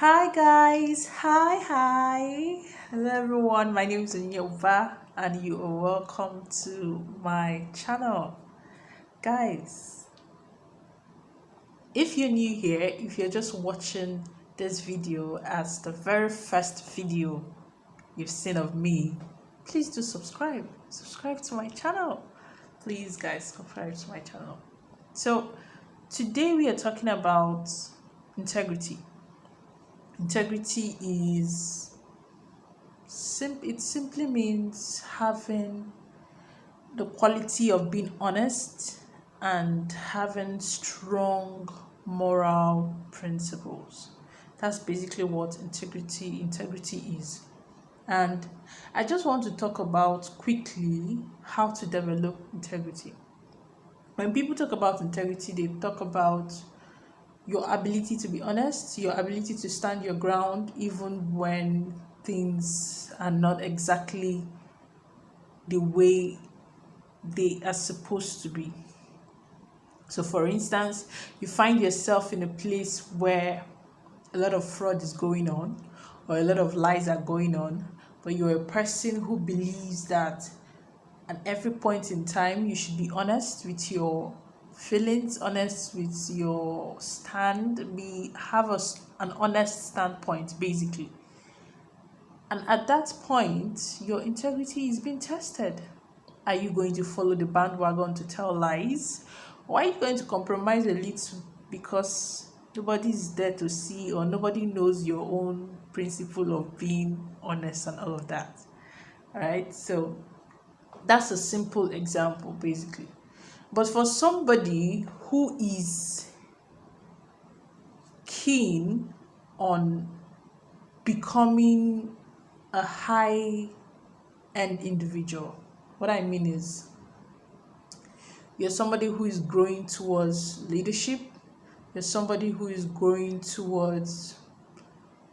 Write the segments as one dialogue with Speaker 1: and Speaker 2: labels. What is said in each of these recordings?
Speaker 1: Hi guys, hi. Hello everyone, my name is Nyoba and you are welcome to my channel. Guys, if you're new here, if you're just watching this video as the very first video you've seen of me, please do subscribe. Subscribe to my channel. Please guys, subscribe to my channel. So, today we are talking about integrity. Integrity is it simply means having the quality of being honest and having strong moral principles. That's basically what integrity is. And I just want to talk about quickly how to develop integrity. When people talk about integrity, they talk about your ability to be honest, your ability to stand your ground even when things are not exactly the way they are supposed to be. So, for instance, you find yourself in a place where a lot of fraud is going on or a lot of lies are going on, but you're a person who believes that at every point in time you should be honest with your feelings, honest with your stand, an honest standpoint basically. And at that point, your integrity is being tested. Are you going to follow the bandwagon to tell lies? Or are you going to compromise a little because nobody is there to see or nobody knows your own principle of being honest and all of that? All right, so that's a simple example basically. But for somebody who is keen on becoming a high end individual, what I mean is you're somebody who is growing towards leadership, you're somebody who is growing towards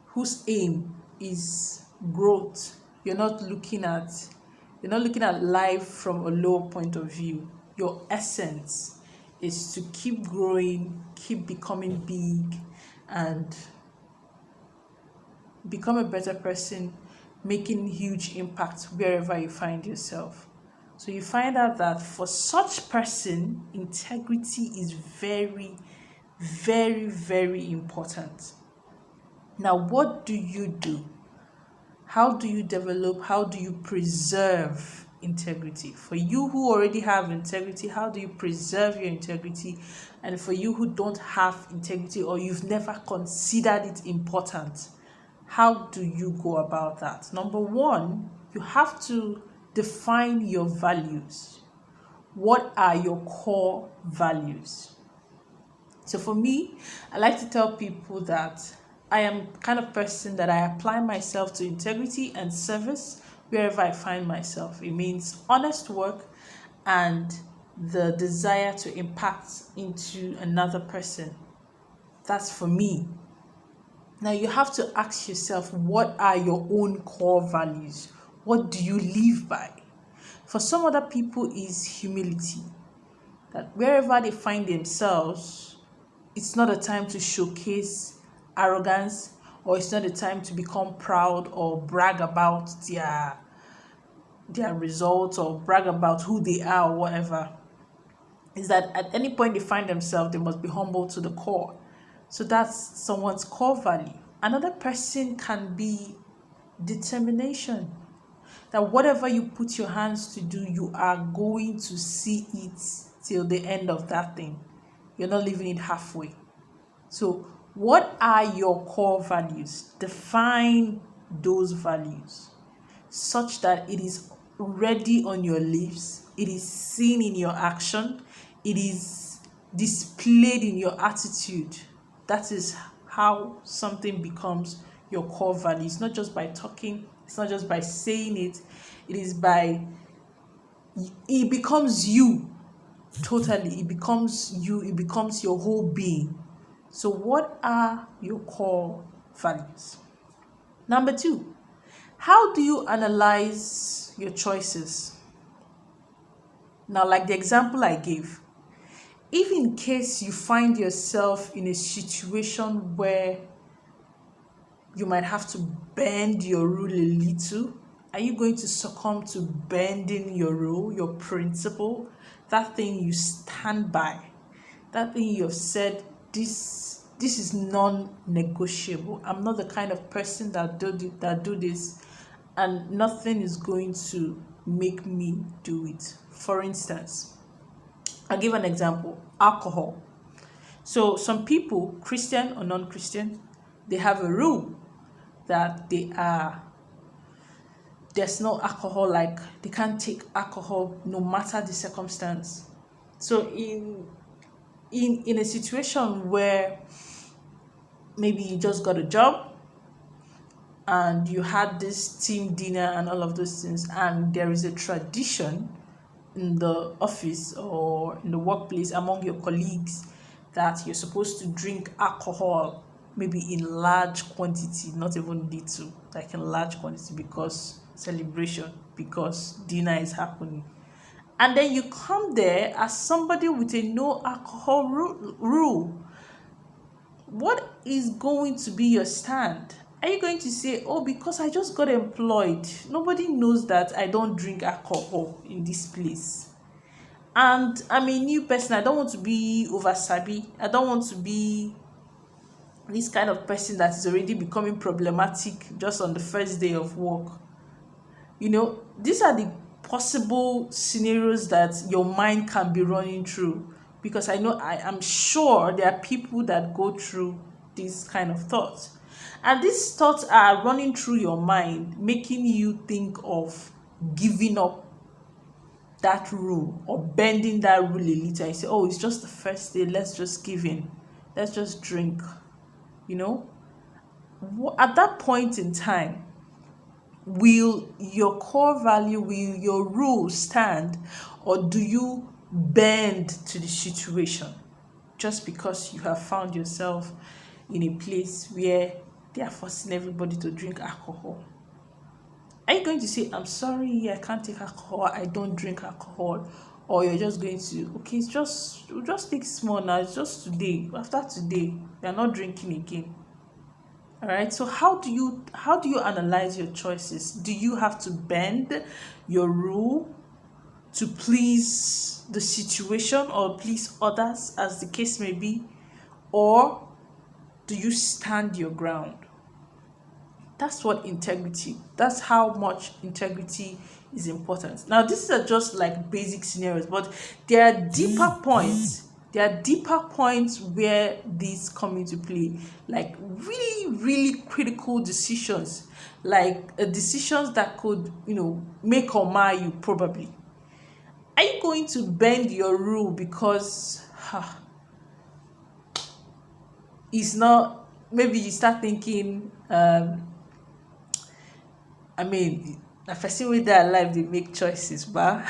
Speaker 1: whose aim is growth. You're not looking at life from a lower point of view. Your essence is to keep growing, keep becoming big, and become a better person, making huge impact wherever you find yourself. So you find out that for such person, integrity is very, very, very important. Now, what do you do? How do you develop, how do you preserve integrity? For you who already have integrity, how do you preserve your integrity? And for you who don't have integrity or you've never considered it important, how do you go about that? Number one, you have to define your values. What are your core values? So for me, I like to tell people that I am kind of person that I apply myself to integrity and service wherever I find myself. It means honest work and the desire to impact into another person. That's for me. Now you have to ask yourself, what are your own core values? What do you live by? For some other people is humility. That wherever they find themselves, it's not a time to showcase arrogance, or it's not a time to become proud or brag about their results or brag about who they are or whatever. Is that at any point they find themselves, they must be humble to the core. So that's someone's core value. Another person can be determination. That whatever you put your hands to do, you are going to see it till the end of that thing. You're not leaving it halfway. So, what are your core values? Define those values such that it is ready on your lips, it is seen in your action, it is displayed in your attitude. That is how something becomes your core value. It's not just by talking, it's not just by saying it, it becomes you totally. It becomes you, it becomes your whole being. So, what are your core values? Number two, how do you analyze your choices? Now, like the example I gave, if in case you find yourself in a situation where you might have to bend your rule a little. Are you going to succumb to bending your rule, your principle, that thing you stand by, that thing you have said, this is non-negotiable. I'm not the kind of person that do this, and nothing is going to make me do it. For instance, I'll give an example: alcohol. So some people, Christian or non-Christian, they have a rule that there's no alcohol, like they can't take alcohol no matter the circumstance. So in a situation where maybe you just got a job and you had this team dinner and all of those things, and there is a tradition in the office or in the workplace among your colleagues that you're supposed to drink alcohol maybe in large quantity, not even little, like in large quantity, because celebration, because dinner is happening. And then you come there as somebody with a no alcohol rule. What is going to be your stand? Are you going to say, oh, because I just got employed, nobody knows that I don't drink alcohol in this place? And I'm a new person. I don't want to be over sabi. I don't want to be this kind of person that is already becoming problematic just on the first day of work. These are the possible scenarios that your mind can be running through, because I am sure there are people that go through these kind of thoughts. And these thoughts are running through your mind, making you think of giving up that rule or bending that rule a little. I say, oh, it's just the first day, let's just give in, let's just drink. At that point in time, will your core value, will your rule stand, or do you bend to the situation just because you have found yourself in a place where they are forcing everybody to drink alcohol? Are you going to say, I'm sorry, I can't take alcohol, I don't drink alcohol? Or you're just going to, okay, we'll just take small now, it's just today. After today, you're not drinking again. All right. So how do you analyze your choices? Do you have to bend your rule to please the situation or please others, as the case may be, or do you stand your ground? That's how much integrity is important. Now, these are just like basic scenarios, but there are deeper points. There are deeper points where these come into play, like really, really critical decisions, like decisions that could, make or mar you probably. Are you going to bend your rule because it's not, maybe you start thinking, the person with their life, they make choices, but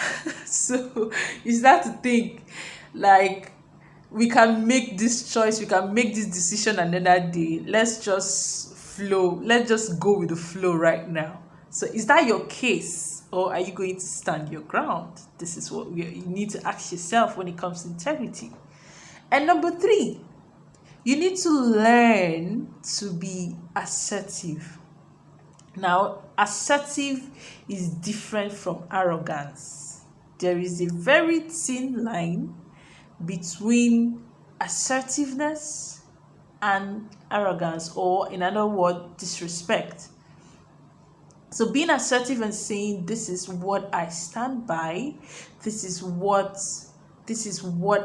Speaker 1: so you start to think like, we can make this choice, we can make this decision another day. Let's just flow. Let's just go with the flow right now. So is that your case, or are you going to stand your ground? This is what you need to ask yourself when it comes to integrity. And number 3, you need to learn to be assertive. Now, assertive is different from arrogance. There is a very thin line between assertiveness and arrogance, or in other words, disrespect. So being assertive and saying, this is what I stand by, this is what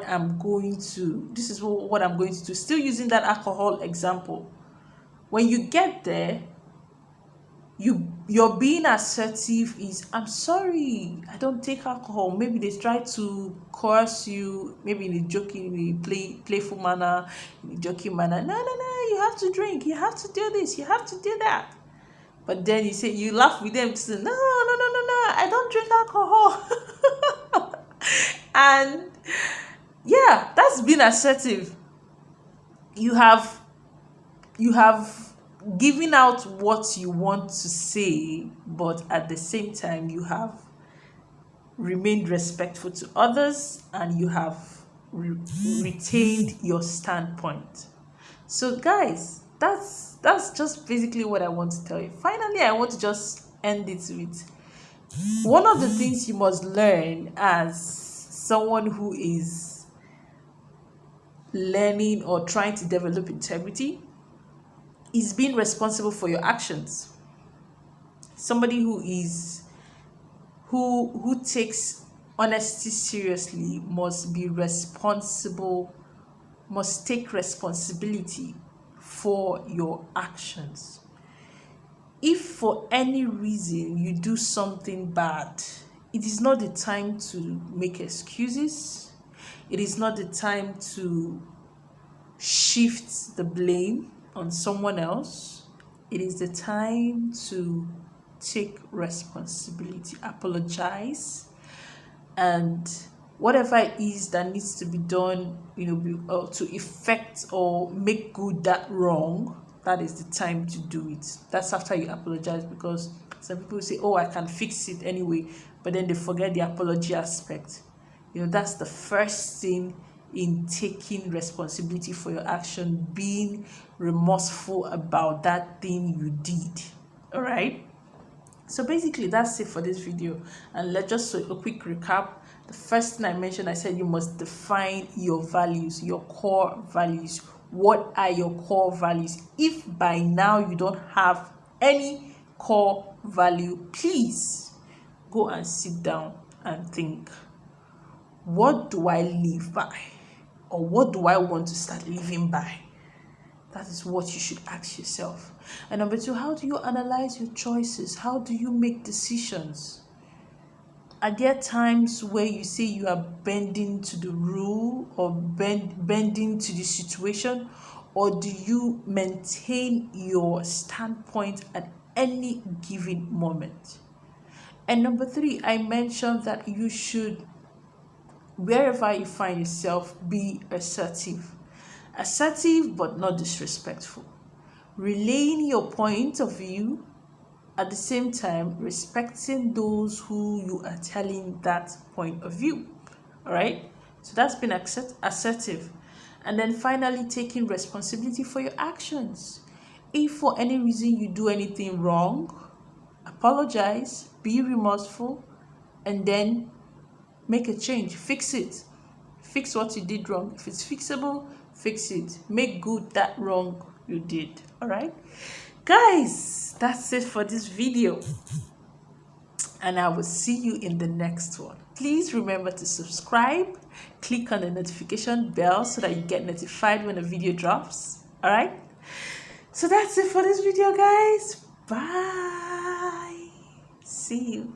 Speaker 1: I'm going to do. Still using that alcohol example. When you get there, you're being assertive is, I'm sorry, I don't take alcohol. Maybe they try to coerce you, maybe in a joking, playful manner, in a joking manner. No, you have to drink, you have to do this, you have to do that. But then you laugh with them, say, no, I don't drink alcohol. And yeah, that's being assertive. You have given out what you want to say, but at the same time, you have remained respectful to others, and you have retained your standpoint. So guys, That's just basically what I want to tell you. Finally, I want to just end it with one of the things you must learn as someone who is learning or trying to develop integrity is being responsible for your actions. Somebody who takes honesty seriously must be responsible, must take responsibility for your actions. If for any reason you do something bad, it is not the time to make excuses. It is not the time to shift the blame on someone else. It is the time to take responsibility, apologize, and whatever it is that needs to be done, to effect or make good that wrong, that is the time to do it. That's after you apologize, because some people say, oh, I can fix it anyway, but then they forget the apology aspect. That's the first thing in taking responsibility for your action, being remorseful about that thing you did. All right. So basically, that's it for this video. And let's just do a quick recap. The first thing I mentioned, I said you must define your values, your core values. What are your core values? If by now you don't have any core value, please go and sit down and think, what do I live by? Or what do I want to start living by? That is what you should ask yourself. And number two, how do you analyze your choices? How do you make decisions? Are there times where you say you are bending to the rule or bending to the situation? Or do you maintain your standpoint at any given moment? And number three, I mentioned that you should, wherever you find yourself, be assertive. Assertive but not disrespectful. Relaying your point of view, at the same time respecting those who you are telling that point of view. All right? So that's been assertive. And then finally, taking responsibility for your actions. If for any reason you do anything wrong, apologize, be remorseful, and then make a change. Fix it. Fix what you did wrong. If it's fixable, fix it. Make good that wrong you did. All right, guys, that's it for this video, and I will see you in the next one. Please remember to subscribe, click on the notification bell so that you get notified when a video drops. All right, so that's it for this video, guys. Bye. See you.